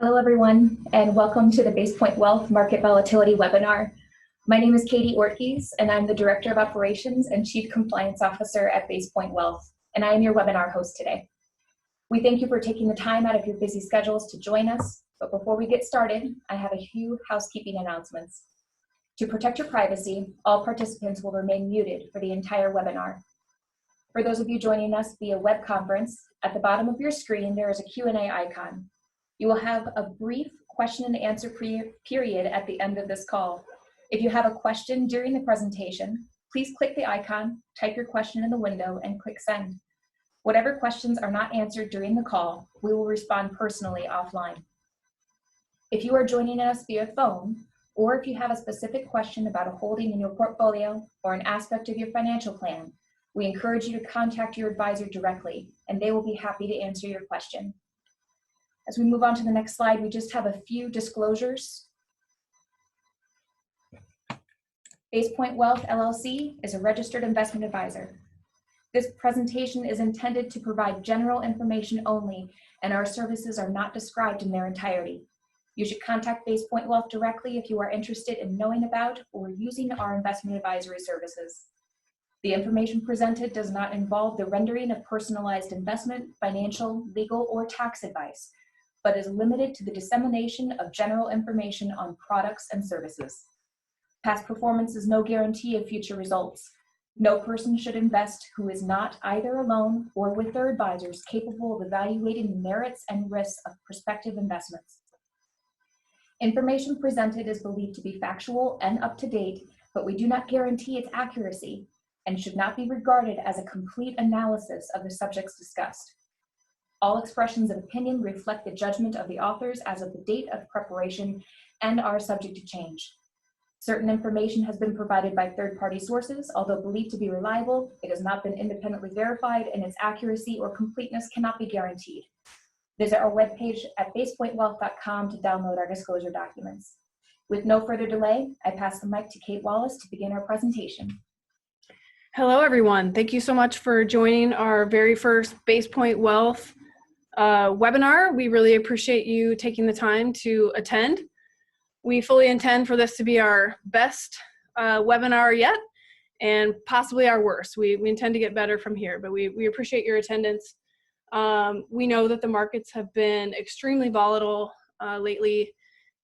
Hello, everyone, and welcome to the Basepoint Wealth Market Volatility webinar. My name is Katie Ortkies, and I'm the Director of Operations and Chief Compliance Officer at Basepoint Wealth, and I am your webinar host today. We thank you for taking the time out of your busy schedules to join us, but before we get started, I have a few housekeeping announcements. To protect your privacy, all participants will remain muted for the entire webinar. For those of you joining us via web conference, at the bottom of your screen there is a Q&A icon. You will have a brief question and answer period at the end of this call. If you have a question during the presentation, please click the icon, type your question in the window, and click send. Whatever questions are not answered during the call, we will respond personally offline. If you are joining us via phone, or if you have a specific question about a holding in your portfolio or an aspect of your financial plan, we encourage you to contact your advisor directly, and they will be happy to answer your question. As we move on to the next slide, we just have a few disclosures. Basepoint Wealth LLC is a registered investment advisor. This presentation is intended to provide general information only, and our services are not described in their entirety. You should contact Basepoint Wealth directly if you are interested in knowing about or using our investment advisory services. The information presented does not involve the rendering of personalized investment, financial, legal, or tax advice, but is limited to the dissemination of general information on products and services. Past performance is no guarantee of future results. No person should invest who is not either alone or with their advisors capable of evaluating the merits and risks of prospective investments. Information presented is believed to be factual and up to date, but we do not guarantee its accuracy and should not be regarded as a complete analysis of the subjects discussed. All expressions of opinion reflect the judgment of the authors as of the date of preparation and are subject to change. Certain information has been provided by third-party sources. Although believed to be reliable, it has not been independently verified, and its accuracy or completeness cannot be guaranteed. Visit our webpage at basepointwealth.com to download our disclosure documents. With no further delay, I pass the mic to Kate Wallace to begin our presentation. Hello, everyone. Thank you so much for joining our very first Basepoint Wealth webinar. We really appreciate you taking the time to attend. We fully intend for this to be our best webinar yet, and possibly our worst. We intend to get better from here, but we appreciate your attendance. We know that the markets have been extremely volatile lately,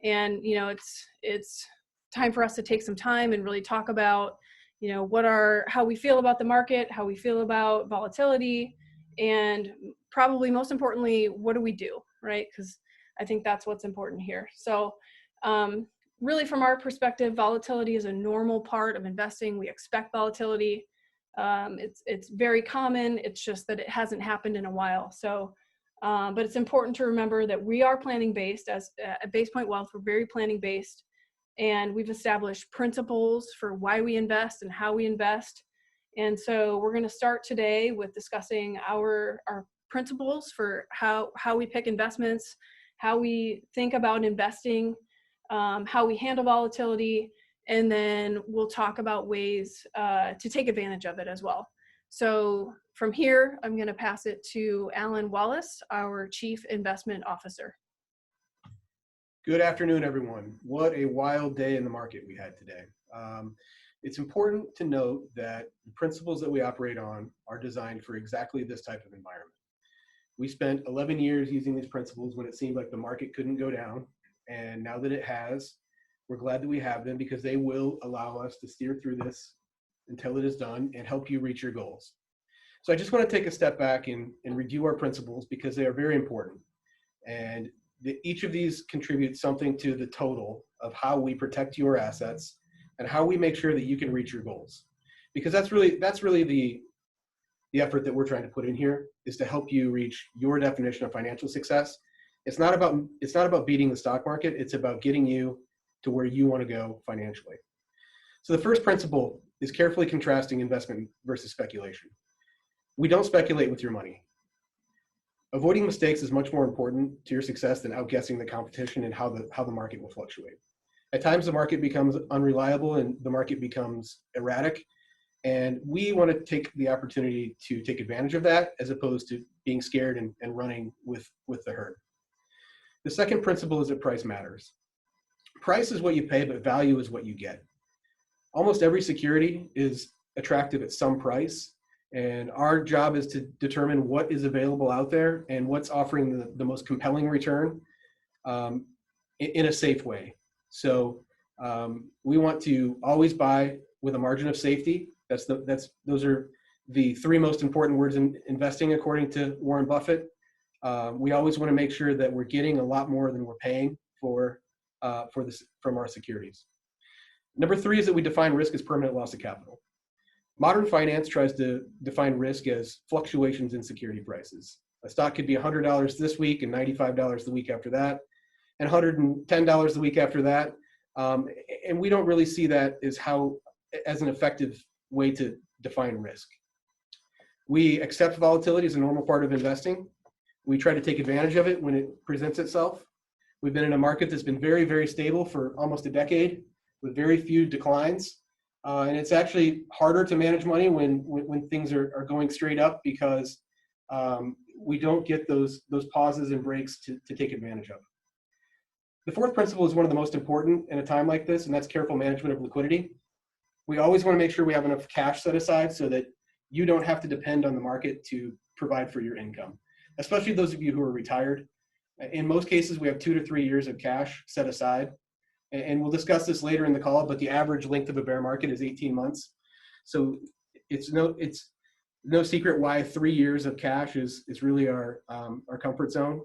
and it's time for us to take some time and really talk about how we feel about the market, how we feel about volatility, and probably most importantly, what do we do, right? Because I think that's what's important here. So really from our perspective, volatility is a normal part of investing. We expect volatility. It's very common. It's just that it hasn't happened in a while. So, but it's important to remember that we are planning based. As at Basepoint Wealth, we're very planning based, and we've established principles for why we invest and how we invest. And so we're going to start today with discussing our principles for how we pick investments, how we think about investing, how we handle volatility, and then we'll talk about ways to take advantage of it as well. So from here, I'm going to pass it to Alan Wallace, our Chief Investment Officer. Good afternoon, everyone. What a wild day in the market we had today. It's important to note that the principles that we operate on are designed for exactly this type of environment. We spent 11 years using these principles when it seemed like the market couldn't go down. And now that it has, we're glad that we have them because they will allow us to steer through this until it is done and help you reach your goals. So I just want to take a step back and review our principles because they are very important. And each of these contributes something to the total of how we protect your assets and how we make sure that you can reach your goals. Because that's really the effort that we're trying to put in here, is to help you reach your definition of financial success. It's not about beating the stock market. It's about getting you to where you want to go financially. So the first principle is carefully contrasting investment versus speculation. We don't speculate with your money. Avoiding mistakes is much more important to your success than outguessing the competition and how the market will fluctuate. At times, the market becomes unreliable and the market becomes erratic. And we want to take the opportunity to take advantage of that as opposed to being scared and running with the herd. The second principle is that price matters. Price is what you pay, but value is what you get. Almost every security is attractive at some price, and our job is to determine what is available out there and what's offering the most compelling return in a safe way. So we want to always buy with a margin of safety. Those are the three most important words in investing, according to Warren Buffett. We always want to make sure that we're getting a lot more than we're paying for this from our securities. Number three is that we define risk as permanent loss of capital. Modern finance tries to define risk as fluctuations in security prices. A stock could be $100 this week and $95 the week after that, and $110 the week after that. And we don't really see that as an effective way to define risk. We accept volatility as a normal part of investing. We try to take advantage of it when it presents itself. We've been in a market that's been very, very stable for almost a decade with very few declines. And it's actually harder to manage money when things are going straight up because we don't get those pauses and breaks to take advantage of. The fourth principle is one of the most important in a time like this, and that's careful management of liquidity. We always want to make sure we have enough cash set aside so that you don't have to depend on the market to provide for your income, especially those of you who are retired. In most cases, we have 2 to 3 years of cash set aside. And we'll discuss this later in the call, but the average length of a bear market is 18 months. So it's no secret why 3 years of cash is really our comfort zone.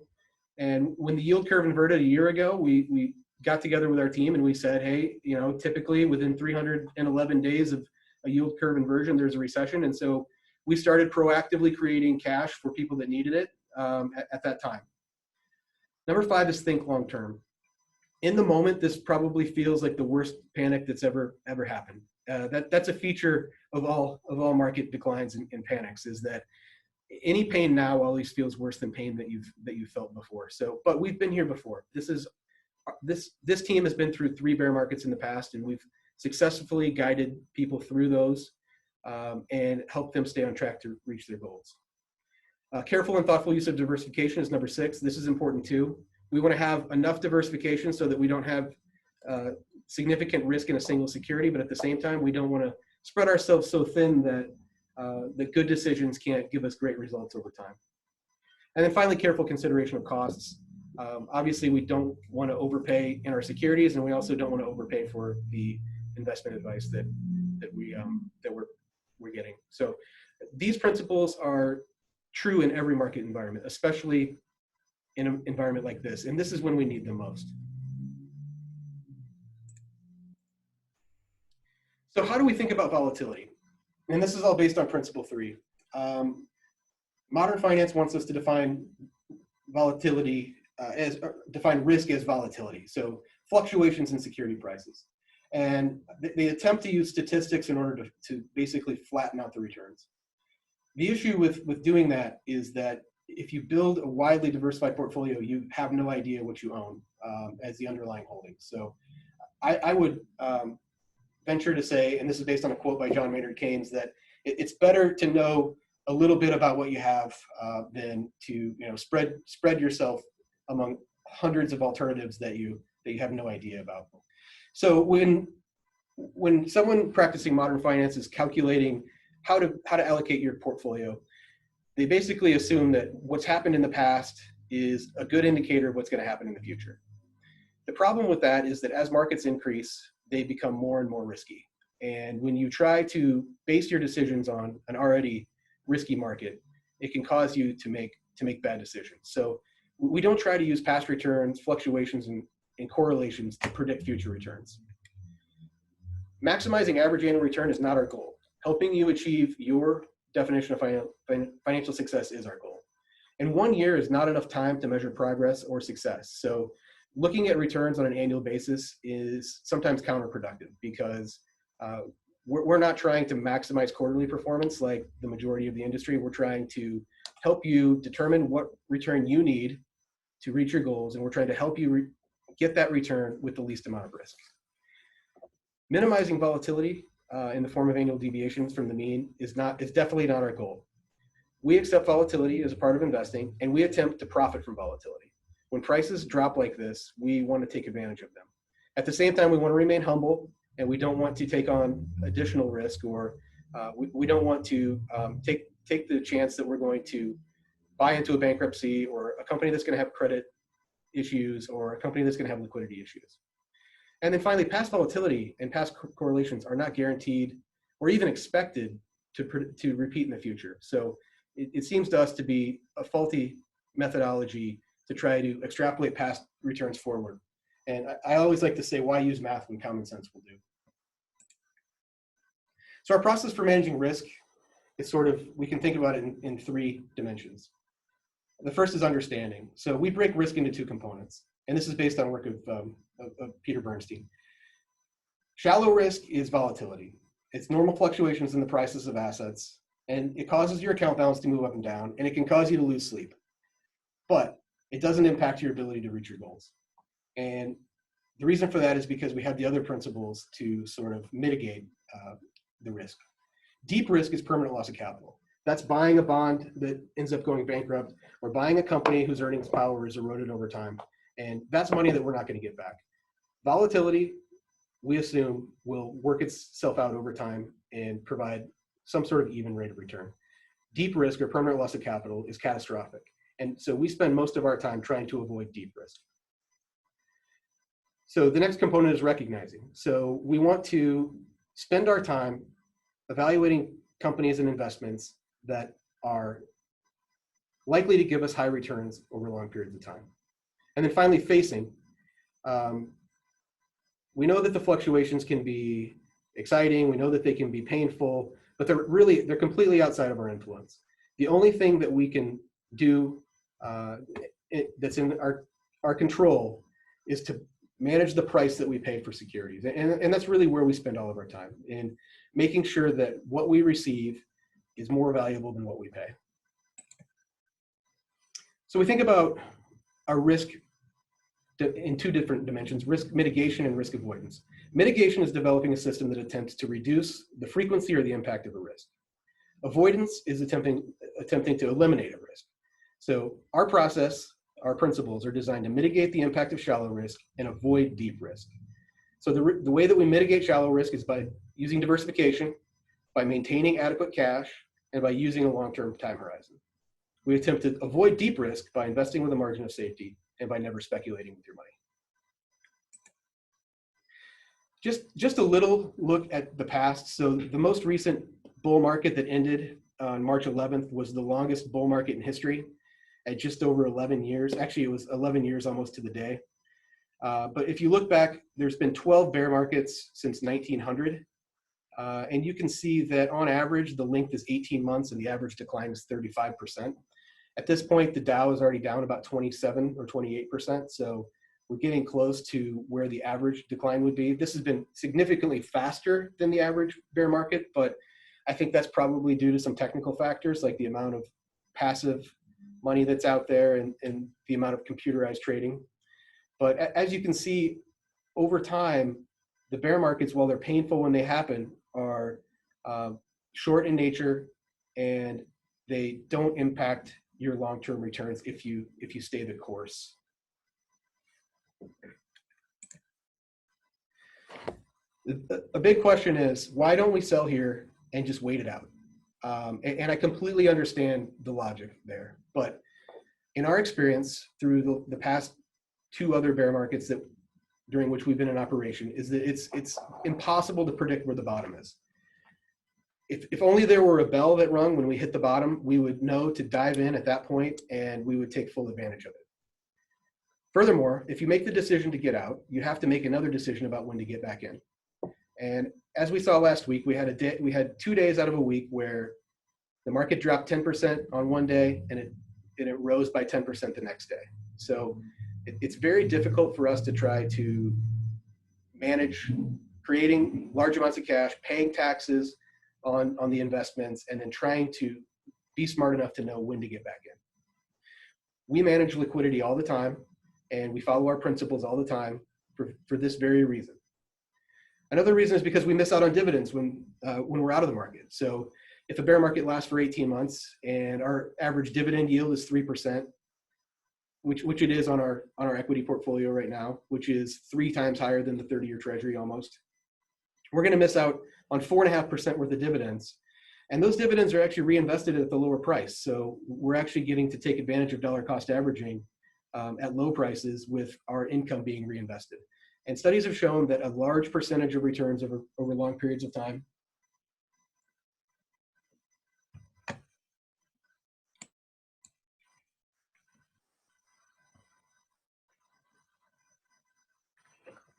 And when the yield curve inverted a year ago, we got together with our team and we said, hey, typically within 311 days of a yield curve inversion, there's a recession. And so we started proactively creating cash for people that needed it at that time. Number 5 is think long term. In the moment, this probably feels like the worst panic that's ever happened. That's a feature of all market declines and panics, is that any pain now always feels worse than pain that you've felt before. So, but we've been here before. This team has been through 3 bear markets in the past, and we've successfully guided people through those and helped them stay on track to reach their goals. Careful and thoughtful use of diversification is number 6. This is important too. We want to have enough diversification so that we don't have significant risk in a single security, but at the same time, we don't want to spread ourselves so thin that good decisions can't give us great results over time. And then finally, careful consideration of costs. Obviously, we don't want to overpay in our securities, and we also don't want to overpay for the investment advice that we're getting. So these principles are true in every market environment, especially in an environment like this. And this is when we need them most. So how do we think about volatility? And this is all based on principle 3. Modern finance wants us to define volatility define risk as volatility. So fluctuations in security prices. And they attempt to use statistics in order to basically flatten out the returns. The issue with doing that is that if you build a widely diversified portfolio, you have no idea what you own as the underlying holdings. So I would venture to say, and this is based on a quote by John Maynard Keynes, that it's better to know a little bit about what you have than to spread yourself among hundreds of alternatives that you have no idea about. So when someone practicing modern finance is calculating how to allocate your portfolio, they basically assume that what's happened in the past is a good indicator of what's going to happen in the future. The problem with that is that as markets increase, they become more and more risky. And when you try to base your decisions on an already risky market, it can cause you to make bad decisions. So we don't try to use past returns, fluctuations, and correlations to predict future returns. Maximizing average annual return is not our goal. Helping you achieve your definition of financial success is our goal. And 1 year is not enough time to measure progress or success. So looking at returns on an annual basis is sometimes counterproductive because we're not trying to maximize quarterly performance like the majority of the industry. We're trying to help you determine what return you need to reach your goals, and we're trying to help you get that return with the least amount of risk. Minimizing volatility in the form of annual deviations from the mean is definitely not our goal. We accept volatility as a part of investing, and we attempt to profit from volatility. when prices drop like this, we want to take advantage of them. At the same time, we want to remain humble, and we don't want to take on additional risk, or we don't want to take the chance that we're going to buy into a bankruptcy or a company that's going to have credit issues or a company that's going to have liquidity issues. And then finally, past volatility and past correlations are not guaranteed or even expected to repeat in the future. So it seems to us to be a faulty methodology to try to extrapolate past returns forward. And I always like to say, why use math when common sense will do? So our process for managing risk is we can think about it in three dimensions. The first is understanding. So we break risk into two components, and this is based on work of Peter Bernstein. Shallow risk is volatility. It's normal fluctuations in the prices of assets, and it causes your account balance to move up and down, and it can cause you to lose sleep. But it doesn't impact your ability to reach your goals. And the reason for that is because we have the other principles to sort of mitigate the risk. Deep risk is permanent loss of capital. That's buying a bond that ends up going bankrupt, or buying a company whose earnings power is eroded over time. And that's money that we're not going to get back. Volatility, we assume, will work itself out over time and provide some sort of even rate of return. Deep risk, or permanent loss of capital, is catastrophic. And so we spend most of our time trying to avoid deep risk. So the next component is recognizing. So we want to spend our time evaluating companies and investments that are likely to give us high returns over long periods of time. And then finally, facing. We know that the fluctuations can be exciting. We know that they can be painful, but they're completely outside of our influence. The only thing that we can do that's in our control is to manage the price that we pay for securities. And that's really where we spend all of our time, in making sure that what we receive is more valuable than what we pay. So we think about our risk in two different dimensions: risk mitigation and risk avoidance. Mitigation is developing a system that attempts to reduce the frequency or the impact of a risk. Avoidance is attempting to eliminate a risk. So our process, our principles, are designed to mitigate the impact of shallow risk and avoid deep risk. So the way that we mitigate shallow risk is by using diversification, by maintaining adequate cash, and by using a long-term time horizon. We attempt to avoid deep risk by investing with a margin of safety and by never speculating with your money. Just a little look at the past. So the most recent bull market that ended on March 11th was the longest bull market in history, at just over 11 years. Actually, it was 11 years almost to the day. But if you look back, there's been 12 bear markets since 1900. And you can see that on average, the length is 18 months and the average decline is 35%. At this point, the Dow is already down about 27 or 28%. So we're getting close to where the average decline would be. This has been significantly faster than the average bear market, but I think that's probably due to some technical factors, like the amount of passive money that's out there and the amount of computerized trading. But as you can see, over time, the bear markets, while they're painful when they happen, are short in nature, and they don't impact your long-term returns if you stay the course. A big question is, why don't we sell here and just wait it out? And I completely understand the logic there, but in our experience through the past two other bear markets during which we've been in operation, is that it's impossible to predict where the bottom is. If only there were a bell that rung when we hit the bottom, we would know to dive in at that point and we would take full advantage of it. Furthermore, if you make the decision to get out, you have to make another decision about when to get back in. And as we saw last week, we had 2 days out of a week where the market dropped 10% on one day and it rose by 10% the next day. So it's very difficult for us to try to manage creating large amounts of cash, paying taxes on the investments, and then trying to be smart enough to know when to get back in. We manage liquidity all the time, and we follow our principles all the time for this very reason. Another reason is because we miss out on dividends when we're out of the market. So if a bear market lasts for 18 months and our average dividend yield is 3%, which it is on our equity portfolio right now, which is 3 times higher than the 30-year Treasury almost. We're going to miss out on 4.5% worth of dividends. And those dividends are actually reinvested at the lower price. So we're actually getting to take advantage of dollar cost averaging at low prices with our income being reinvested. And studies have shown that a large percentage of returns over long periods of time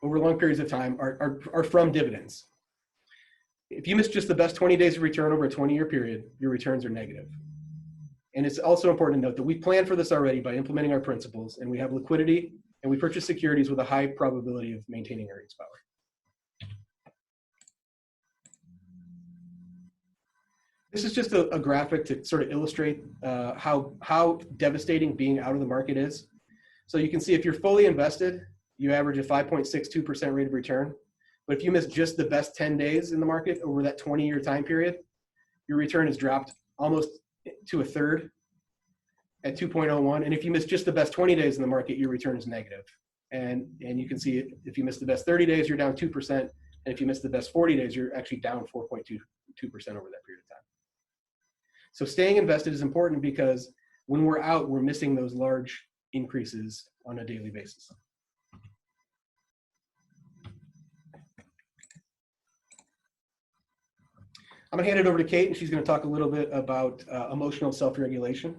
are from dividends. If you miss just the best 20 days of return over a 20-year period, your returns are negative. And it's also important to note that we planned for this already by implementing our principles, and we have liquidity, and we purchase securities with a high probability of maintaining earnings power. This is just a graphic to sort of illustrate how devastating being out of the market is. So you can see if you're fully invested, you average a 5.62% rate of return. But if you miss just the best 10 days in the market over that 20-year time period, your return has dropped almost to a third at 2.01. And if you miss just the best 20 days in the market, your return is negative. And you can see if you miss the best 30 days, you're down 2%. And if you miss the best 40 days, you're actually down 4.22% over that period of time. So staying invested is important because when we're out, we're missing those large increases on a daily basis. I'm gonna hand it over to Kate, and she's gonna talk a little bit about emotional self-regulation.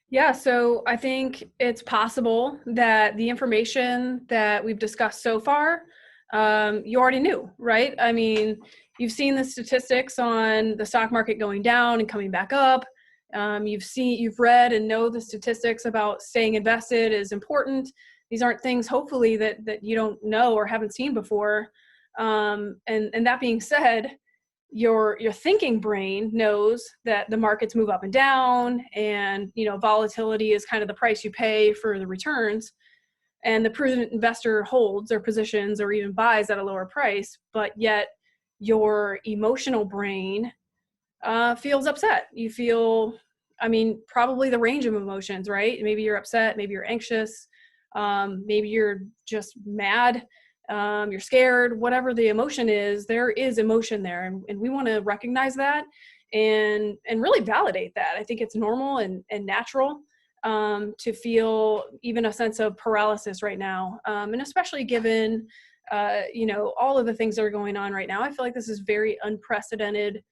Yeah, so I think it's possible that the information that we've discussed so far, you already knew, right? I mean, you've seen the statistics on the stock market going down and coming back up. You've read and know the statistics about staying invested is important. These aren't things, hopefully, that you don't know or haven't seen before. And that being said, your thinking brain knows that the markets move up and down, and volatility is kind of the price you pay for the returns, and the prudent investor holds their positions or even buys at a lower price, but yet your emotional brain feels upset. You feel, probably the range of emotions, right? Maybe you're upset, maybe you're anxious, maybe you're just mad, you're scared, whatever the emotion is, there is emotion there. And we want to recognize that and really validate that. I think it's normal and natural to feel even a sense of paralysis right now. And especially given, all of the things that are going on right now, I feel like this is very unprecedented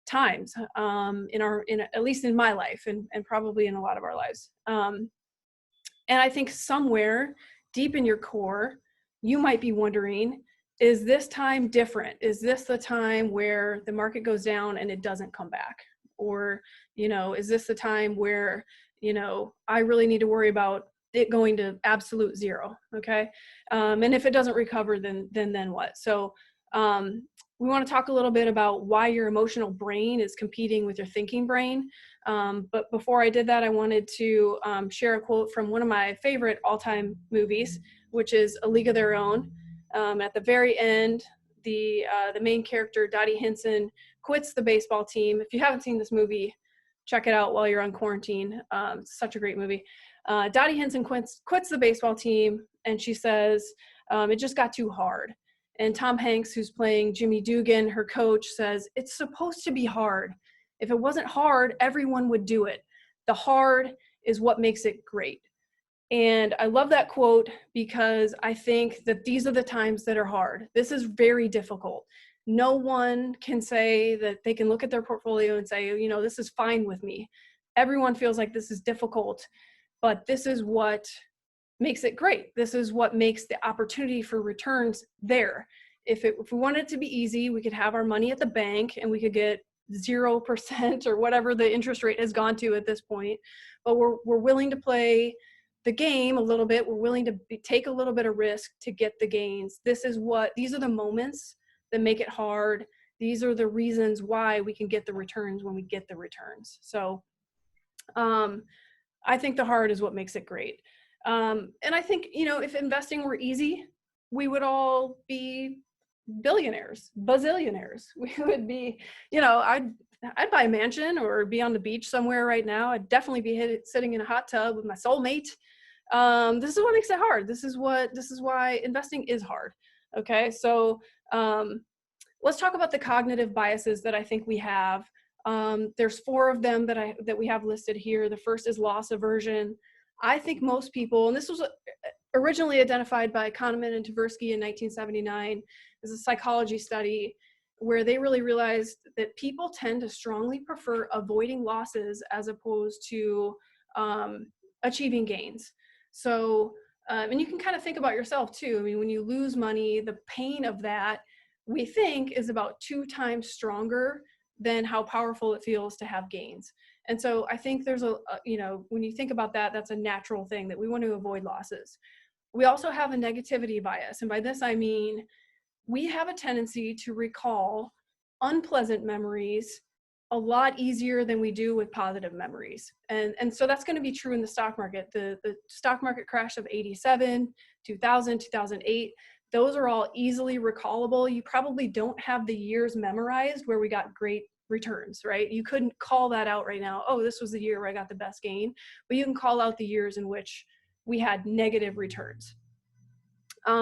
times at least in my life and probably in a lot of our lives. And I think somewhere deep in your core, you might be wondering, is this time different? Is this the time where the market goes down and it doesn't come back? Or, is this the time where, I really need to worry about it going to absolute zero? Okay. And if it doesn't recover, then what? So we want to talk a little bit about why your emotional brain is competing with your thinking brain. But before I did that, I wanted to share a quote from one of my favorite all-time movies, which is A League of Their Own. At the very end, the main character, Dottie Hinson, quits the baseball team. If you haven't seen this movie, check it out while you're on quarantine. It's such a great movie. Dottie Hinson quits the baseball team, and she says, it just got too hard. And Tom Hanks, who's playing Jimmy Dugan, her coach, says, it's supposed to be hard. If it wasn't hard, everyone would do it. The hard is what makes it great. And I love that quote because I think that these are the times that are hard. This is very difficult. No one can say that they can look at their portfolio and say, this is fine with me. Everyone feels like this is difficult, but this is what makes it great. This is what makes the opportunity for returns there. If we wanted it to be easy, we could have our money at the bank and we could get 0% or whatever the interest rate has gone to at this point. But we're willing to play the game a little bit. We're willing to take a little bit of risk to get the gains. These are the moments that make it hard. These are the reasons why we can get the returns when we get the returns. So I think the hard is what makes it great. And I think, if investing were easy, we would all be billionaires, bazillionaires. We would be, I'd buy a mansion or be on the beach somewhere right now. I'd definitely be sitting in a hot tub with my soulmate. This is what makes it hard. This is why investing is hard. Okay, so let's talk about the cognitive biases that I think we have. There's 4 of them that we have listed here. The first is loss aversion. I think most people, and this was originally identified by Kahneman and Tversky in 1979 as a psychology study, where they really realized that people tend to strongly prefer avoiding losses as opposed to achieving gains. So, and you can kind of think about yourself too. I mean, when you lose money, the pain of that, we think, is about 2 times stronger than how powerful it feels to have gains. And so I think there's when you think about that, that's a natural thing that we want to avoid losses. We also have a negativity bias. And by this, I mean, we have a tendency to recall unpleasant memories a lot easier than we do with positive memories. And so that's going to be true in the stock market. The stock market crash of 87, 2000, 2008, those are all easily recallable. You probably don't have the years memorized where we got great returns, right? You couldn't call that out right now. Oh, this was the year where I got the best gain. But you can call out the years in which we had negative returns.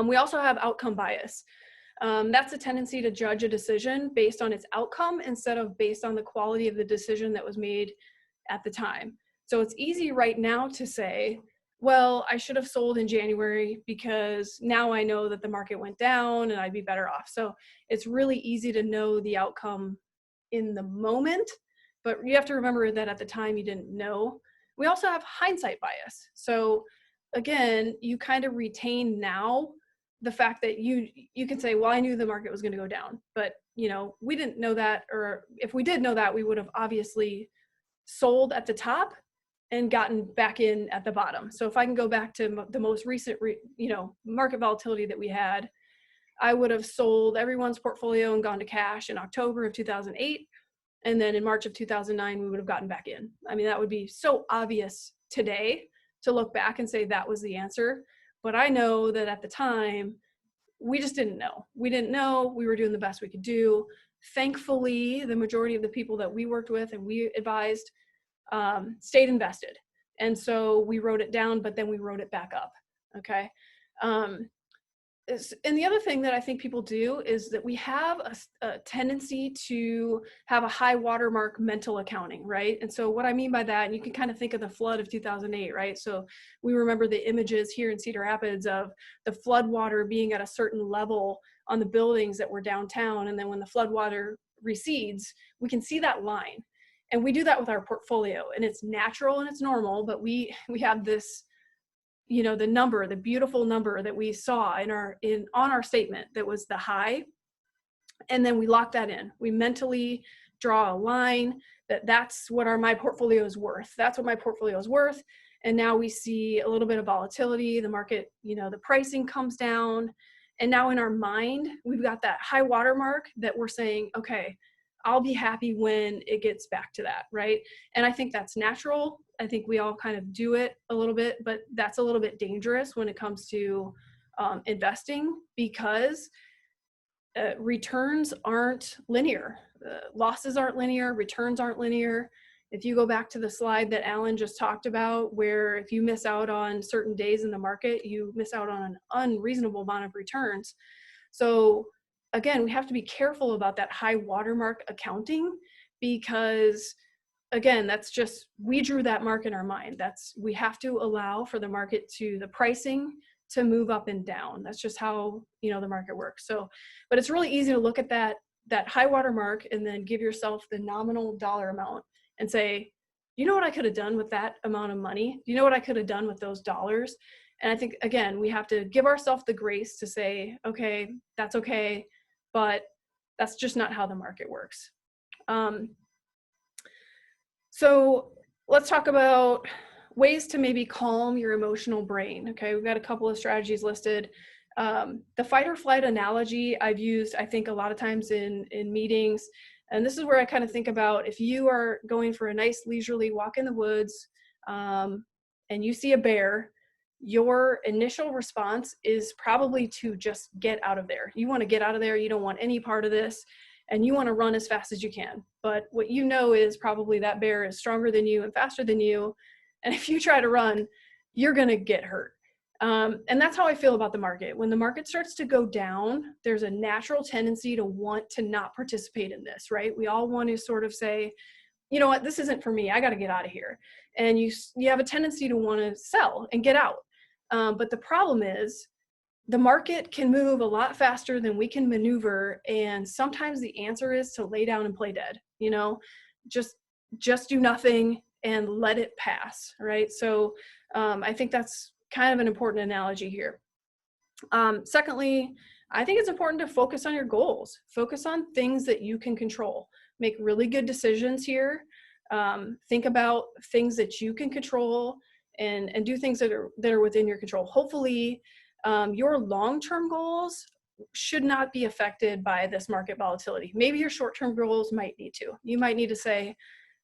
We also have outcome bias. That's a tendency to judge a decision based on its outcome instead of based on the quality of the decision that was made at the time. So it's easy right now to say, well, I should have sold in January because now I know that the market went down and I'd be better off. So it's really easy to know the outcome in the moment, but you have to remember that at the time you didn't know. We also have hindsight bias. So again, you kind of retain now the fact that you can say, well, I knew the market was going to go down, but we didn't know that, or if we did know that, we would have obviously sold at the top and gotten back in at the bottom. So if I can go back to the most recent market volatility that we had, I would have sold everyone's portfolio and gone to cash in October of 2008, and then in March of 2009 we would have gotten back in. I mean, that would be so obvious today to look back and say that was the answer. But I know that at the time, we just didn't know. We didn't know. We were doing the best we could do. Thankfully, the majority of the people that we worked with and we advised stayed invested. And so we wrote it down, but then we wrote it back up. Okay. And the other thing that I think people do is that we have a tendency to have a high watermark mental accounting, right? And so what I mean by that, and you can kind of think of the flood of 2008, right? So we remember the images here in Cedar Rapids of the flood water being at a certain level on the buildings that were downtown. And then when the flood water recedes, we can see that line. And we do that with our portfolio, and it's natural and it's normal, but we have this, the beautiful number that we saw on our statement that was the high. And then we lock that in. We mentally draw a line that's what my portfolio is worth. That's what my portfolio is worth. And now we see a little bit of volatility. The market, the pricing comes down. And now in our mind, we've got that high watermark that we're saying, okay, I'll be happy when it gets back to that, right? And I think that's natural. I think we all kind of do it a little bit, but that's a little bit dangerous when it comes to investing, because returns aren't linear. Losses aren't linear, returns aren't linear. If you go back to the slide that Alan just talked about, where if you miss out on certain days in the market, you miss out on an unreasonable amount of returns. So again, we have to be careful about that high watermark accounting, because again, that's just, we drew that mark in our mind. We have to allow for the market the pricing to move up and down. That's just how, the market works. So, but it's really easy to look at that high water mark and then give yourself the nominal dollar amount and say, you know what I could have done with that amount of money? You know what I could have done with those dollars? And I think, again, we have to give ourselves the grace to say, okay, that's okay, but that's just not how the market works. So let's talk about ways to maybe calm your emotional brain. Okay, we've got a couple of strategies listed. The fight or flight analogy I've used, I think, a lot of times in meetings. And this is where I kind of think about, if you are going for a nice leisurely walk in the woods and you see a bear, your initial response is probably to just get out of there. You want to get out of there. You don't want any part of this. And you want to run as fast as you can. But what you know is probably that bear is stronger than you and faster than you. And if you try to run, you're going to get hurt. And that's how I feel about the market. When the market starts to go down, there's a natural tendency to want to not participate in this, right? We all want to sort of say, you know what, this isn't for me. I got to get out of here. And you have a tendency to want to sell and get out. But the problem is the market can move a lot faster than we can maneuver. And sometimes the answer is to lay down and play dead, just do nothing and let it pass, right? So I think that's kind of an important analogy here. Secondly, I think it's important to focus on your goals. Focus on things that you can control. Make really good decisions here. Think about things that you can control and do things that are within your control. Hopefully, your long-term goals should not be affected by this market volatility. Maybe your short-term goals might need to. You might need to say,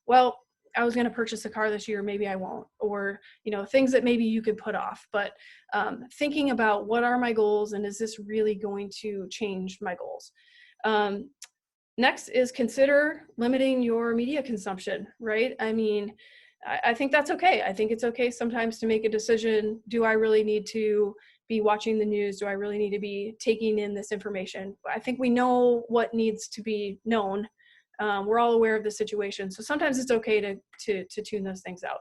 well, I was going to purchase a car this year, maybe I won't, or things that maybe you could put off. But thinking about what are my goals and is this really going to change my goals? Next is consider limiting your media consumption, right? I mean, I think that's okay. I think it's okay sometimes to make a decision. Do I really need to be watching the news? Do I really need to be taking in this information? I think we know what needs to be known. We're all aware of the situation. So sometimes it's okay to tune those things out.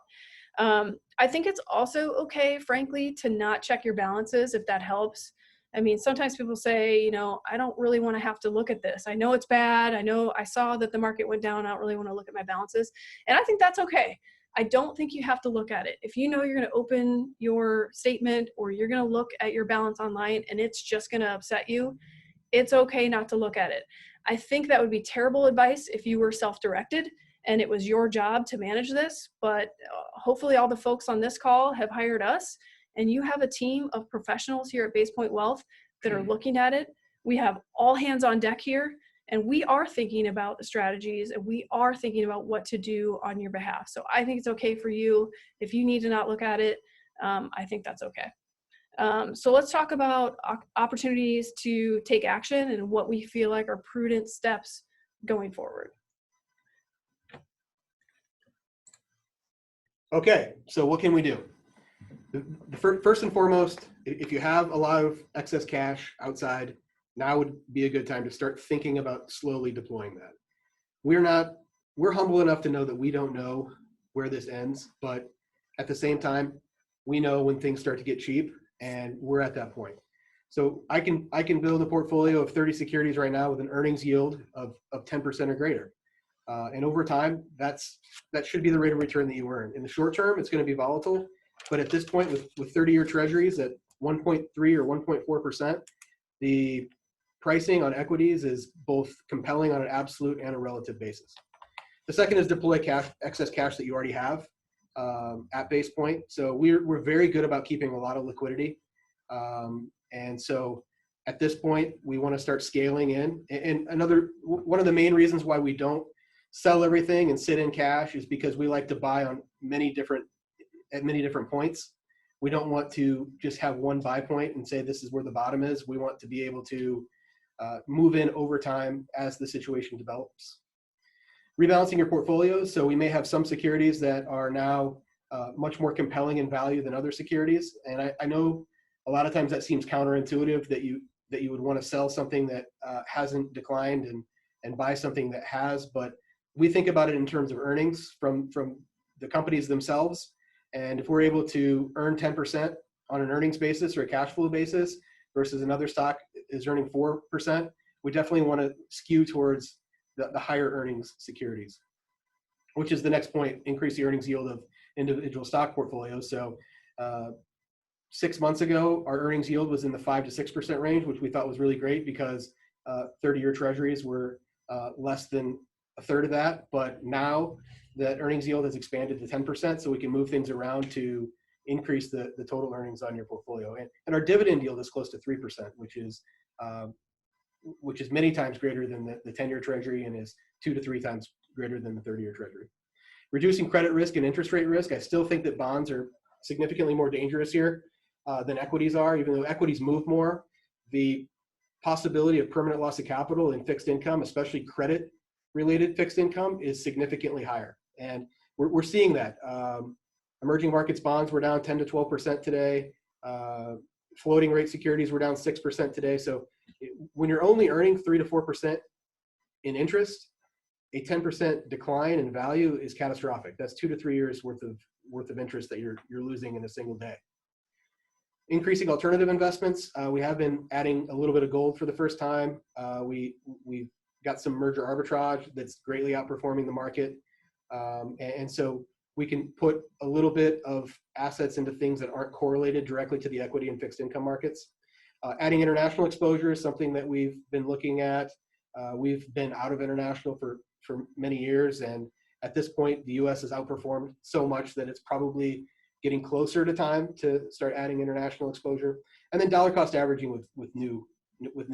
I think it's also okay, frankly, to not check your balances if that helps. I mean, sometimes people say, I don't really want to have to look at this. I know it's bad. I saw that the market went down. I don't really want to look at my balances. And I think that's okay. I don't think you have to look at it. If you know you're going to open your statement or you're going to look at your balance online and it's just going to upset you, it's okay not to look at it. I think that would be terrible advice if you were self-directed and it was your job to manage this, but hopefully all the folks on this call have hired us and you have a team of professionals here at Basepoint Wealth that are looking at it. We have all hands on deck here and we are thinking about the strategies and we are thinking about what to do on your behalf. So I think it's okay for you. If you need to not look at it, I think that's okay. So let's talk about opportunities to take action and what we feel like are prudent steps going forward. Okay, so what can we do? First and foremost, if you have a lot of excess cash outside, now would be a good time to start thinking about slowly deploying that. We're humble enough to know that we don't know where this ends, but at the same time, we know when things start to get cheap and we're at that point. So I can build a portfolio of 30 securities right now with an earnings yield of 10% or greater. And over time, that should be the rate of return that you earn. In the short term, it's going to be volatile. But at this point, with 30-year treasuries at 1.3 or 1.4%, the pricing on equities is both compelling on an absolute and a relative basis. The second is deploy excess cash that you already have at Basepoint. So we're very good about keeping a lot of liquidity. And so at this point, we want to start scaling in. And one of the main reasons why we don't sell everything and sit in cash is because we like to buy on many different points. We don't want to just have one buy point and say this is where the bottom is. We want to be able to move in over time as the situation develops. Rebalancing your portfolios. So we may have some securities that are now much more compelling in value than other securities. And I know a lot of times that seems counterintuitive that you would want to sell something that hasn't declined and buy something that has. But we think about it in terms of earnings from the companies themselves. And if we're able to earn 10% on an earnings basis or a cash flow basis versus another stock is earning 4%, we definitely want to skew towards the higher earnings securities, which is the next point, increase the earnings yield of individual stock portfolios. So 6 months ago, our earnings yield was in the 5 to 6% range, which we thought was really great because 30-year treasuries were less than a third of that. But now that earnings yield has expanded to 10%, so we can move things around to increase the total earnings on your portfolio. And our dividend yield is close to 3%, which is many times greater than the 10-year treasury and is 2 to 3 times greater than the 30-year treasury. Reducing credit risk and interest rate risk. I still think that bonds are significantly more dangerous here than equities are. Even though equities move more, the possibility of permanent loss of capital in fixed income, especially credit-related fixed income, is significantly higher. And we're seeing that. Emerging markets bonds were down 10 to 12% today. Floating rate securities were down 6% today. So when you're only earning 3 to 4% in interest, a 10% decline in value is catastrophic. That's 2 to 3 years worth of interest that you're losing in a single day. Increasing alternative investments. We have been adding a little bit of gold for the first time. We've got some merger arbitrage that's greatly outperforming the market. And so we can put a little bit of assets into things that aren't correlated directly to the equity and fixed income markets. Adding international exposure is something that we've been looking at. We've been out of international for many years, and at this point, the U.S. has outperformed so much that it's probably getting closer to time to start adding international exposure. And then dollar cost averaging with new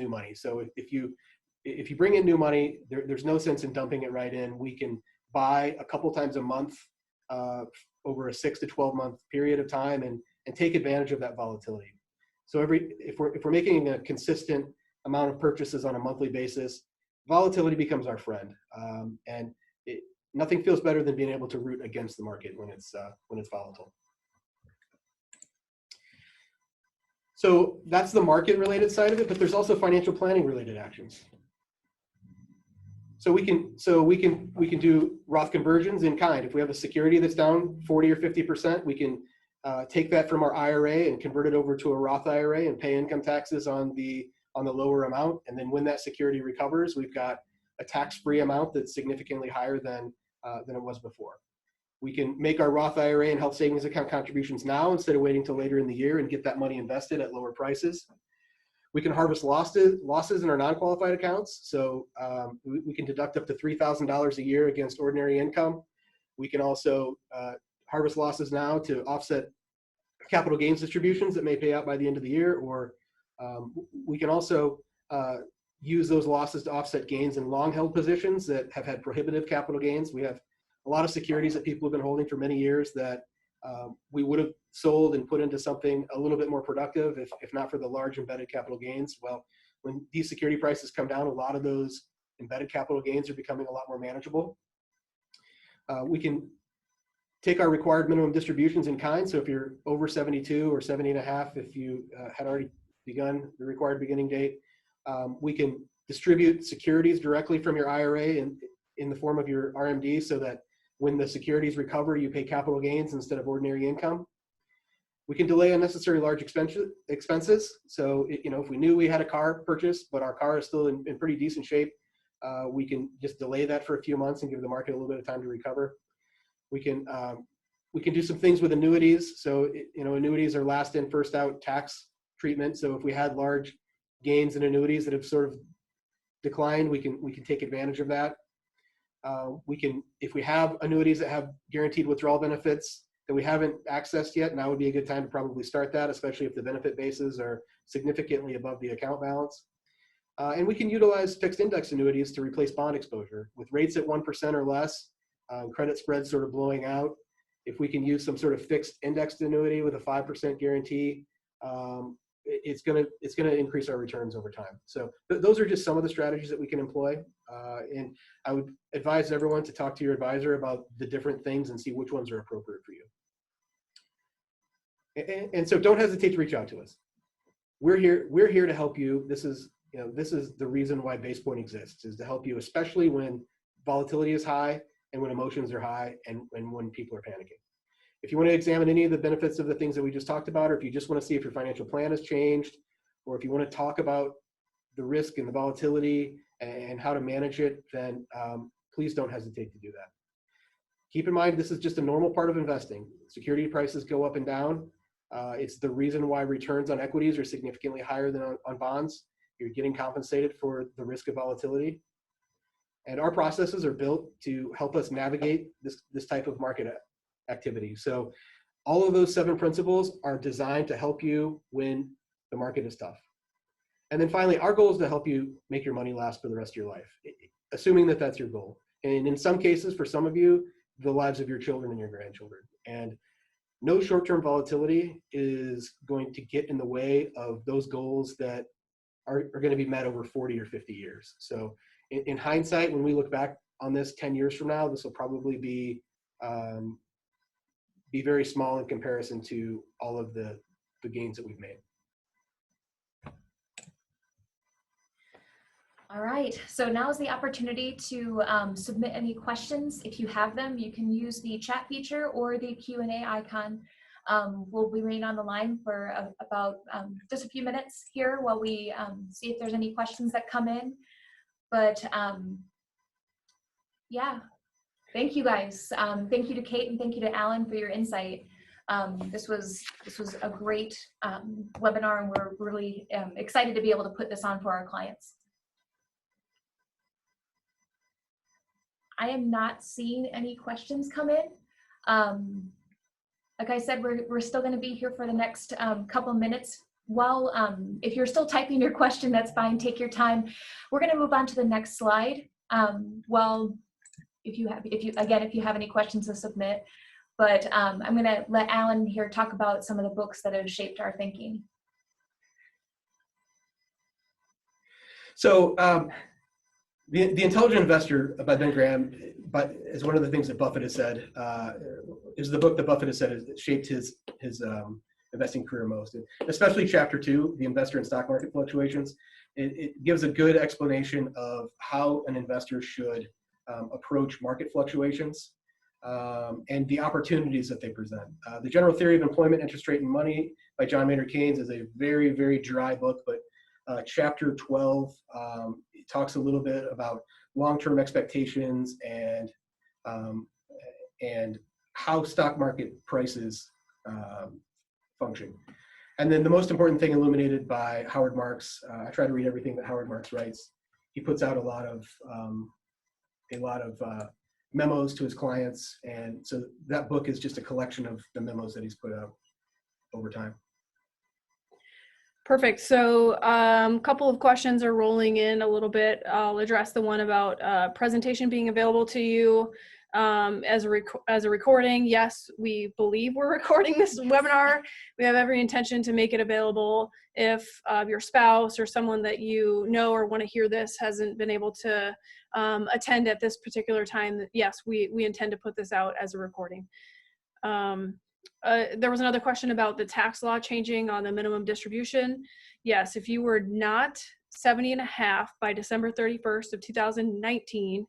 money. So if you bring in new money, there's no sense in dumping it right in. We can buy a couple times a month over a 6 to 12 month period of time and take advantage of that volatility. So if we're making a consistent amount of purchases on a monthly basis, volatility becomes our friend. And nothing feels better than being able to root against the market when it's volatile. So that's the market related side of it, but there's also financial planning related actions. So we can do Roth conversions in kind. If we have a security that's down 40 or 50%, we can take that from our IRA and convert it over to a Roth IRA and pay income taxes on the lower amount. And then when that security recovers, we've got a tax-free amount that's significantly higher than it was before. We can make our Roth IRA and health savings account contributions now instead of waiting till later in the year and get that money invested at lower prices. We can harvest losses in our non-qualified accounts. So we can deduct up to $3,000 a year against ordinary income. We can also harvest losses now to offset capital gains distributions that may pay out by the end of the year, or we can also use those losses to offset gains in long-held positions that have had prohibitive capital gains. We have a lot of securities that people have been holding for many years that we would have sold and put into something a little bit more productive if not for the large embedded capital gains. Well, when these security prices come down, a lot of those embedded capital gains are becoming a lot more manageable. We can take our required minimum distributions in kind. So if you're over 72 or 70 and a half, if you had already begun the required beginning date, we can distribute securities directly from your IRA in the form of your RMD so that when the securities recover, you pay capital gains instead of ordinary income. We can delay unnecessary large expenses. So, if we knew we had a car purchase, but our car is still in pretty decent shape, we can just delay that for a few months and give the market a little bit of time to recover. We can do some things with annuities. So, annuities are last in, first out tax treatment. So if we had large gains in annuities that have sort of declined, we can take advantage of that. If we have annuities that have guaranteed withdrawal benefits that we haven't accessed yet, now would be a good time to probably start that, especially if the benefit bases are significantly above the account balance. And we can utilize fixed index annuities to replace bond exposure. With rates at 1% or less, credit spreads sort of blowing out. If we can use some sort of fixed indexed annuity with a 5% guarantee, it's gonna increase our returns over time. So those are just some of the strategies that we can employ. And I would advise everyone to talk to your advisor about the different things and see which ones are appropriate for you. And so don't hesitate to reach out to us. We're here to help you. This is the reason why Basepoint exists, is to help you, especially when volatility is high and when emotions are high and when people are panicking. If you want to examine any of the benefits of the things that we just talked about, or if you just want to see if your financial plan has changed, or if you want to talk about the risk and the volatility and how to manage it, then please don't hesitate to do that. Keep in mind, this is just a normal part of investing. Security prices go up and down. It's the reason why returns on equities are significantly higher than on bonds. You're getting compensated for the risk of volatility. And our processes are built to help us navigate this type of market activity. So all of those 7 principles are designed to help you when the market is tough. And then finally, our goal is to help you make your money last for the rest of your life, assuming that that's your goal. And in some cases, for some of you, the lives of your children and your grandchildren. And no short-term volatility is going to get in the way of those goals that are going to be met over 40 or 50 years. So in hindsight, when we look back on this 10 years from now, this will probably be be very small in comparison to all of the gains that we've made. All right, so now is the opportunity to submit any questions. If you have them, you can use the chat feature or the Q&A icon. We'll remain on the line for about just a few minutes here while we see if there's any questions that come in. But yeah, thank you guys. Thank you to Kate and thank you to Alan for your insight. This was a great webinar, and we're really excited to be able to put this on for our clients. I am not seeing any questions come in. Like I said, we're still going to be here for the next couple minutes. While if you're still typing your question, that's fine. Take your time. We're going to move on to the next slide. Well, if you have any questions to submit, but I'm going to let Alan here talk about some of the books that have shaped our thinking. So the Intelligent Investor by Ben Graham, but is one of the things that Buffett has said. Is the book that Buffett has said has shaped his investing career most, and especially chapter 2, the investor and stock market fluctuations. It gives a good explanation of how an investor should approach market fluctuations and the opportunities that they present. The General Theory of Employment, Interest Rate, and Money by John Maynard Keynes is a very, very dry book, but chapter 12 it talks a little bit about long-term expectations and how stock market prices function. And then the most important thing illuminated by Howard Marks. I try to read everything that Howard Marks writes. He puts out a lot of memos to his clients, and so that book is just a collection of the memos that he's put out over time. Perfect. So a couple of questions are rolling in a little bit. I'll address the one about presentation being available to you as a recording. Yes, we believe we're recording this webinar. We have every intention to make it available. If your spouse or someone that you know or want to hear this hasn't been able to attend at this particular time, yes, we intend to put this out as a recording. There was another question about the tax law changing on the minimum distribution. Yes, if you were not 70.5 by December 31st of 2019,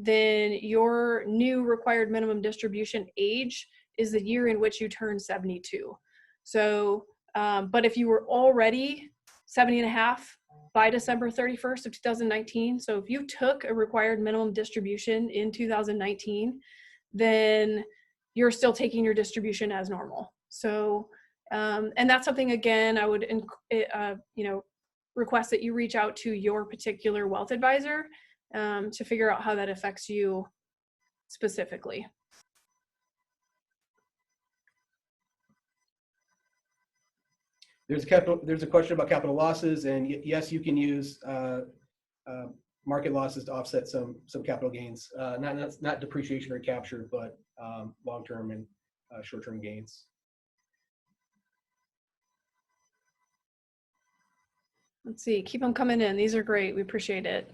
then your new required minimum distribution age is the year in which you turn 72. So, but if you were already 70.5 by December 31st of 2019, so if you took a required minimum distribution in 2019, then you're still taking your distribution as normal. So, and that's something, again, I would, request that you reach out to your particular wealth advisor to figure out how that affects you specifically. There's a question about capital losses, and yes, you can use market losses to offset some capital gains, not depreciation or capture, but long-term and short-term gains. Let's see, keep them coming in. These are great. We appreciate it.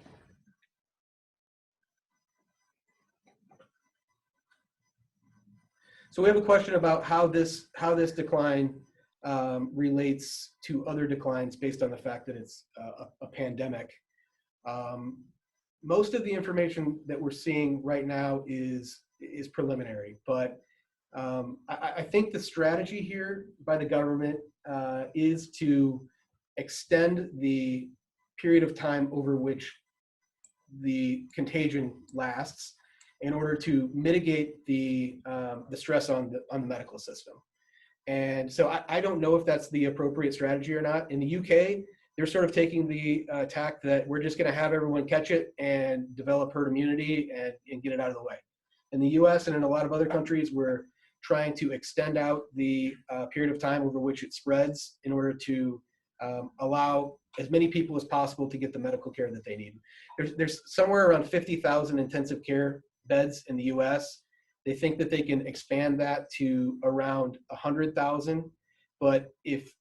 So we have a question about how this decline relates to other declines based on the fact that it's a pandemic. Most of the information that we're seeing right now is preliminary, but I think the strategy here by the government is to extend the period of time over which the contagion lasts in order to mitigate the stress on the medical system. And so I don't know if that's the appropriate strategy or not. In the UK, they're sort of taking the tack that we're just going to have everyone catch it and develop herd immunity and get it out of the way. In the US and in a lot of other countries, we're trying to extend out the period of time over which it spreads in order to allow as many people as possible to get the medical care that they need. There's somewhere around 50,000 intensive care beds in the US. They think that they can expand that to around 100,000. But if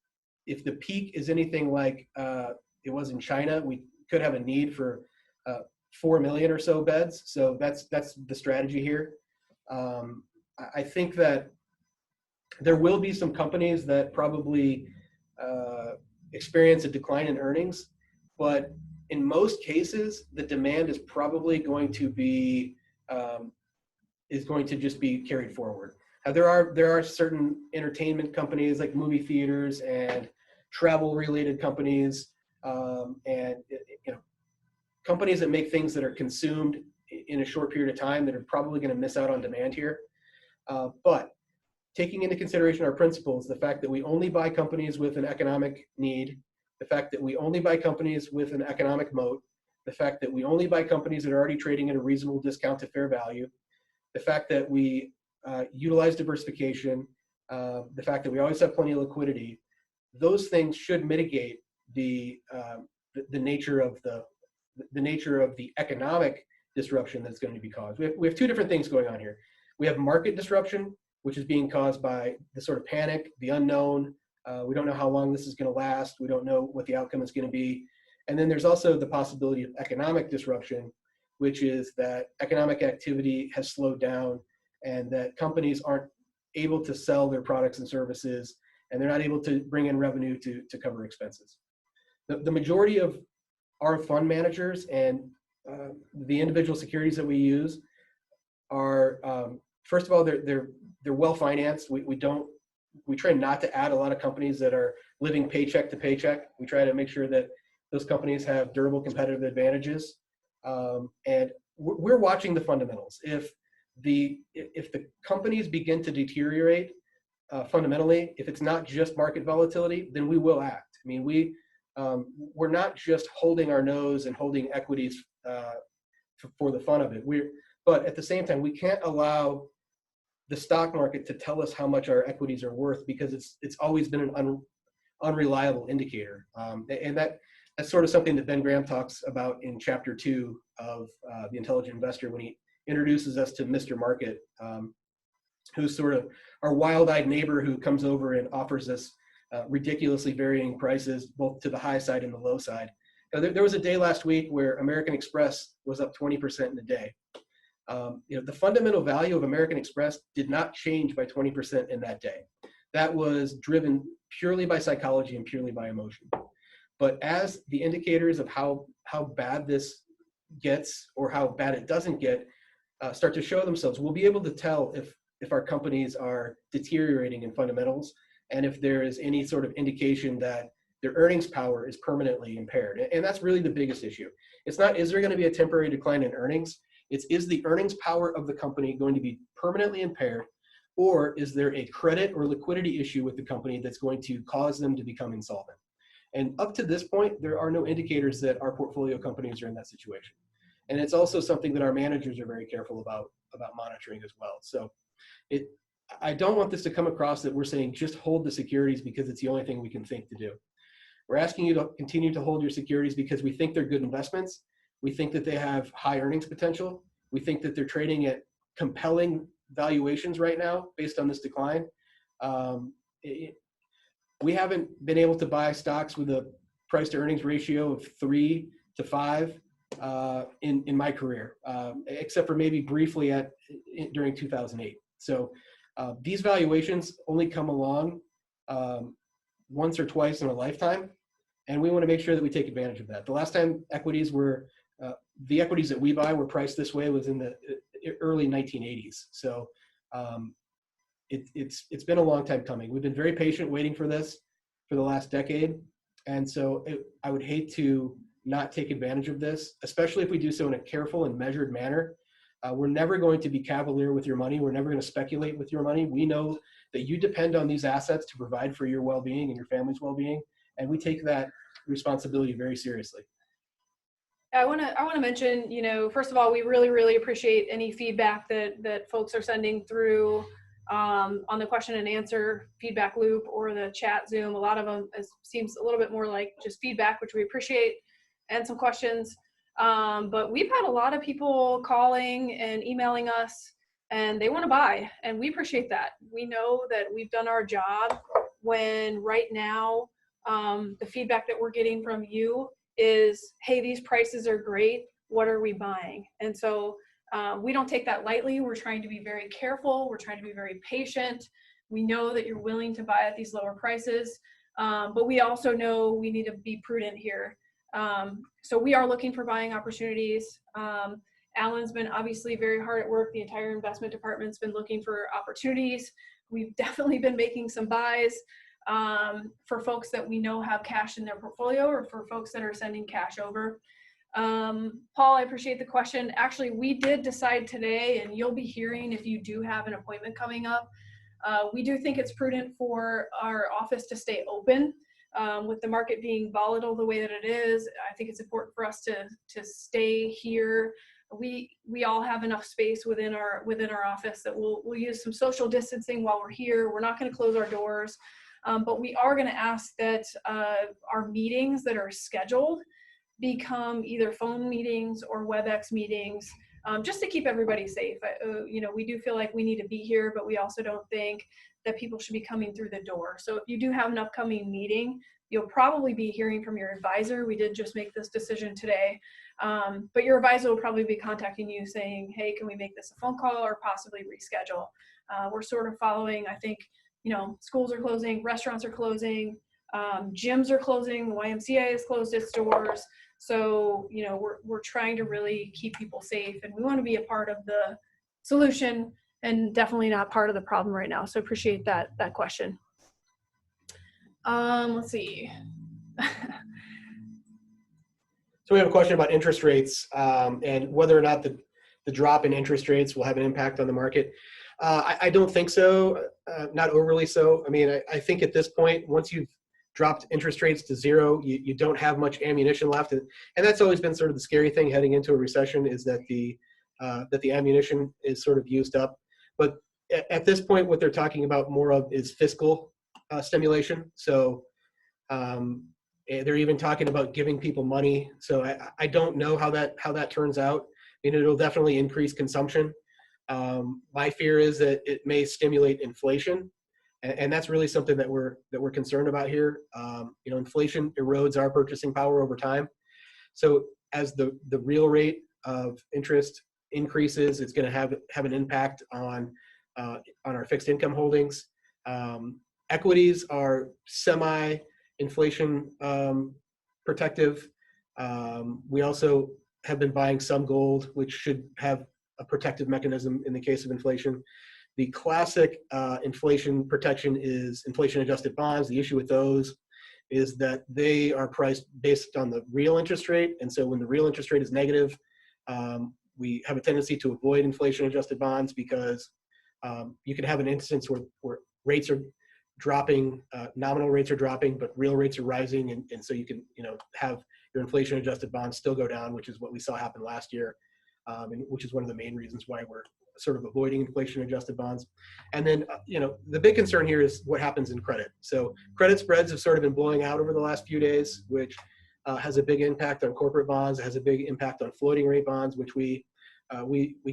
the peak is anything like it was in China, we could have a need for 4 million or so beds. So that's the strategy here. I think that There will be some companies that probably experience a decline in earnings, but in most cases, the demand is probably going to be just be carried forward. There are certain entertainment companies like movie theaters and travel related companies, and companies that make things that are consumed in a short period of time that are probably going to miss out on demand here. But taking into consideration our principles, the fact that we only buy companies with an economic need, the fact that we only buy companies with an economic moat, the fact that we only buy companies that are already trading at a reasonable discount to fair value, the fact that we utilize diversification, the fact that we always have plenty of liquidity, those things should mitigate the nature of the economic disruption that's going to be caused. We have two different things going on here. We have market disruption, which is being caused by the sort of panic, the unknown. We don't know how long this is going to last. We don't know what the outcome is going to be. And then there's also the possibility of economic disruption, which is that economic activity has slowed down and that companies aren't able to sell their products and services, and they're not able to bring in revenue to cover expenses. The majority of our fund managers and the individual securities that we use are, first of all, they're well financed. We try not to add a lot of companies that are living paycheck to paycheck. We try to make sure that those companies have durable competitive advantages. And we're watching the fundamentals. If the companies begin to deteriorate fundamentally, if it's not just market volatility, then we will act. I mean, we're not just holding our nose and holding equities for the fun of it. But at the same time, we can't allow the stock market to tell us how much our equities are worth, because it's always been an unreliable indicator. And that's sort of something that Ben Graham talks about in chapter 2 of The Intelligent Investor, when he introduces us to Mr. Market, who's sort of our wild-eyed neighbor who comes over and offers us ridiculously varying prices, both to the high side and the low side. There was a day last week where American Express was up 20% in a day. The fundamental value of American Express did not change by 20% in that day. That was driven purely by psychology and purely by emotion. But as the indicators of how bad this gets or how bad it doesn't get start to show themselves, we'll be able to tell if our companies are deteriorating in fundamentals, and if there is any sort of indication that their earnings power is permanently impaired. And that's really the biggest issue. It's not, is there going to be a temporary decline in earnings? It's, is the earnings power of the company going to be permanently impaired, or is there a credit or liquidity issue with the company that's going to cause them to become insolvent? And up to this point, there are no indicators that our portfolio companies are in that situation. And it's also something that our managers are very careful about monitoring as well. So I don't want this to come across that we're saying just hold the securities because it's the only thing we can think to do. We're asking you to continue to hold your securities because we think they're good investments. We think that they have high earnings potential. We think that they're trading at compelling valuations right now based on this decline. We haven't been able to buy stocks with a price to earnings ratio of 3 to 5 in my career, except for maybe briefly during 2008. So these valuations only come along once or twice in a lifetime, and we want to make sure that we take advantage of that. The last time the equities that we buy were priced this way was in the early 1980s. So it's been a long time coming. We've been very patient waiting for this for the last decade. And so I would hate to not take advantage of this, especially if we do so in a careful and measured manner. We're never going to be cavalier with your money. We're never going to speculate with your money. We know that you depend on these assets to provide for your well-being and your family's well-being, and we take that responsibility very seriously. I want to mention, first of all, we really, really appreciate any feedback that folks are sending through on the question and answer feedback loop or the chat Zoom. A lot of them seems a little bit more like just feedback, which we appreciate, and some questions. But we've had a lot of people calling and emailing us, and they want to buy, and we appreciate that. We know that we've done our job when right now the feedback that we're getting from you is, hey, these prices are great. What are we buying? And so we don't take that lightly. We're trying to be very careful. We're trying to be very patient. We know that you're willing to buy at these lower prices, but we also know we need to be prudent here. So we are looking for buying opportunities. Alan's been obviously very hard at work. The entire investment department's been looking for opportunities. We've definitely been making some buys for folks that we know have cash in their portfolio, or for folks that are sending cash over. Paul, I appreciate the question. Actually, we did decide today, and you'll be hearing if you do have an appointment coming up. We do think it's prudent for our office to stay open. With the market being volatile the way that it is, I think it's important for us to stay here. We all have enough space within our office that we'll use some social distancing while we're here. We're not going to close our doors, but we are going to ask that our meetings that are scheduled become either phone meetings or WebEx meetings, just to keep everybody safe. We do feel like we need to be here, but we also don't think that people should be coming through the door. So if you do have an upcoming meeting, you'll probably be hearing from your advisor. We did just make this decision today, but your advisor will probably be contacting you saying, hey, can we make this a phone call or possibly reschedule? We're sort of following, I think, schools are closing, restaurants are closing, gyms are closing, the YMCA has closed its doors. So, we're trying to really keep people safe, and we want to be a part of the solution and definitely not part of the problem right now. So appreciate that question. Let's see. So we have a question about interest rates and whether or not the drop in interest rates will have an impact on the market. I don't think so, not overly so. I mean, I think at this point, once you've dropped interest rates to zero, you don't have much ammunition left. And that's always been sort of the scary thing heading into a recession, is that the ammunition is sort of used up. But at this point, what they're talking about more of is fiscal stimulation. So they're even talking about giving people money. So I don't know how that turns out. I mean, it'll definitely increase consumption. My fear is that it may stimulate inflation, and that's really something that we're concerned about here. Inflation erodes our purchasing power over time. So as the real rate of interest increases, it's going to have an impact on our fixed income holdings. Equities are semi-inflation protective. We also have been buying some gold, which should have a protective mechanism in the case of inflation. The classic inflation protection is inflation-adjusted bonds. The issue with those is that they are priced based on the real interest rate. And so when the real interest rate is negative, we have a tendency to avoid inflation-adjusted bonds, because you can have an instance where rates are dropping, nominal rates are dropping, but real rates are rising. And so you can have your inflation-adjusted bonds still go down, which is what we saw happen last year, and which is one of the main reasons why we're sort of avoiding inflation-adjusted bonds. And then, the big concern here is what happens in credit. So credit spreads have sort of been blowing out over the last few days, which has a big impact on corporate bonds. It has a big impact on floating rate bonds, which we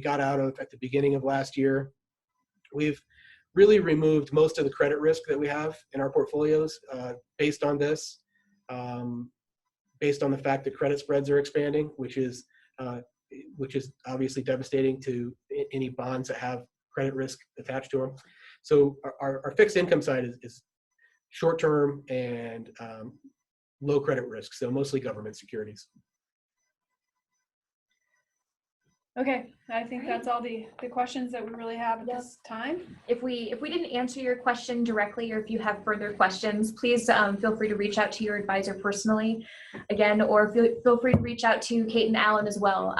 got out of at the beginning of last year. We've really removed most of the credit risk that we have in our portfolios based on this, based on the fact that credit spreads are expanding, which is obviously devastating to any bonds that have credit risk attached to them. So our fixed income side is short-term and low credit risk, so mostly government securities. Okay, I think that's all the questions that we really have at this time. If we didn't answer your question directly, or if you have further questions, please feel free to reach out to your advisor personally, again, or feel free to reach out to Kate and Alan as well.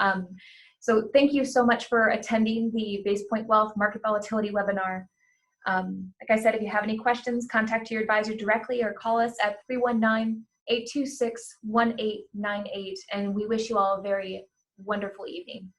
So thank you so much for attending the Basepoint Wealth Market Volatility webinar. Like I said, if you have any questions, contact your advisor directly or call us at 319-826-1898. And we wish you all a very wonderful evening.